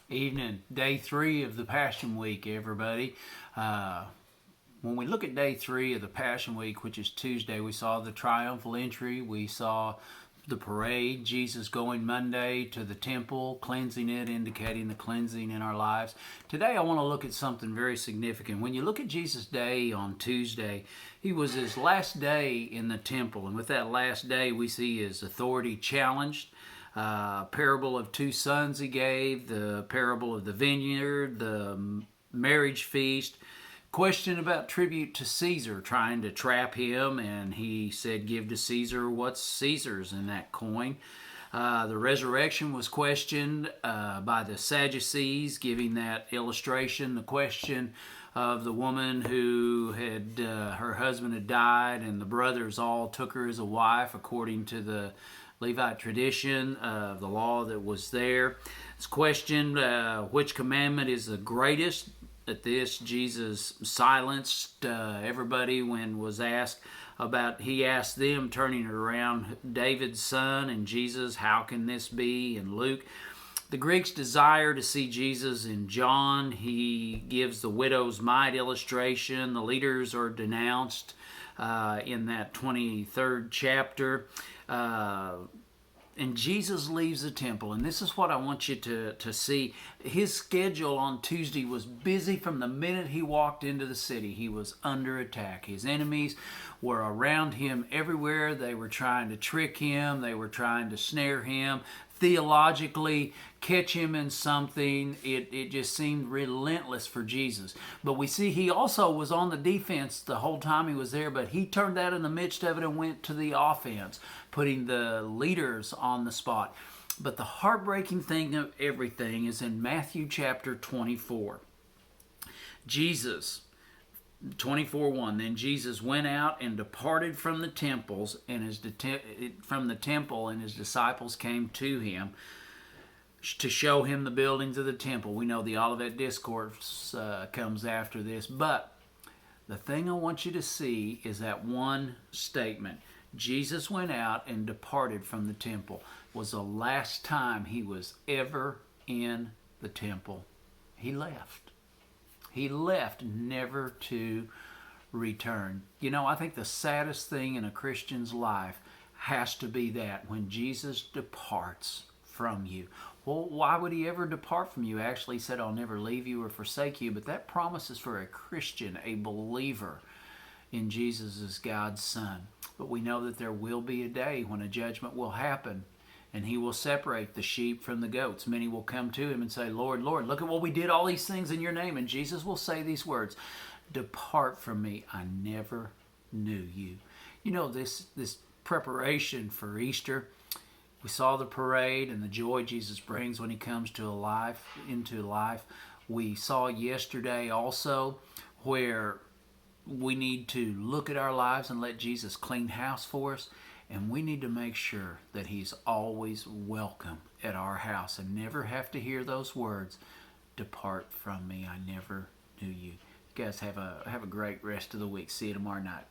Evening, day 3 of the Passion Week, everybody. When we look at day 3 of the Passion Week, which is Tuesday, we saw the triumphal entry. We saw the parade, Jesus going Monday to the temple, cleansing it, indicating the cleansing in our lives. Today I want to look at something very significant. When you look at Jesus' day on Tuesday, he was his last day in the temple. And with that last day, we see his authority challenged. Parable of two sons he gave, the parable of the vineyard, the marriage feast, question about tribute to Caesar, trying to trap him, and he said, give to Caesar what's Caesar's in that coin. The resurrection was questioned by the Sadducees, giving that illustration, the question of the woman who had her husband had died, and the brothers all took her as a wife according to the Levite tradition of the law that was there. It's questioned which commandment is the greatest. At this, Jesus silenced everybody when was asked about, he asked them, turning it around, David's son and Jesus, how can this be? In Luke, the Greeks desire to see Jesus in John. He gives the widow's mite illustration. The leaders are denounced in that 23rd chapter. And Jesus leaves the temple, and this is what I want you to see. His schedule on Tuesday was busy from the minute he walked into the city. He was under attack. His enemies were around him everywhere. They were trying to trick him. They were trying to snare him, theologically catch him in something. It just seemed relentless for Jesus. But we see he also was on the defense the whole time he was there, but he turned that in the midst of it and went to the offense, putting the leaders on the spot. But the heartbreaking thing of everything is in Matthew chapter 24. Jesus, 24:1. Then Jesus went out and departed from the temples, and from the temple, and his disciples came to him to show him the buildings of the temple. We know the Olivet Discourse comes after this, but the thing I want you to see is that one statement. Jesus went out and departed from the temple. Was the last time he was ever in the temple. He left. He left, never to return. You know, I think the saddest thing in a Christian's life has to be that when Jesus departs from you. Well, why would he ever depart from you? Actually, he said, I'll never leave you or forsake you. But that promise is for a Christian, a believer in Jesus as God's Son. But we know that there will be a day when a judgment will happen, and he will separate the sheep from the goats. Many will come to him and say, Lord, Lord, look at what we did, all these things in your name. And Jesus will say these words, depart from me, I never knew you. You know, this preparation for Easter, we saw the parade and the joy Jesus brings when he comes into life. We saw yesterday also where we need to look at our lives and let Jesus clean house for us. And we need to make sure that he's always welcome at our house and never have to hear those words, depart from me, I never knew you. You guys have a great rest of the week. See you tomorrow night.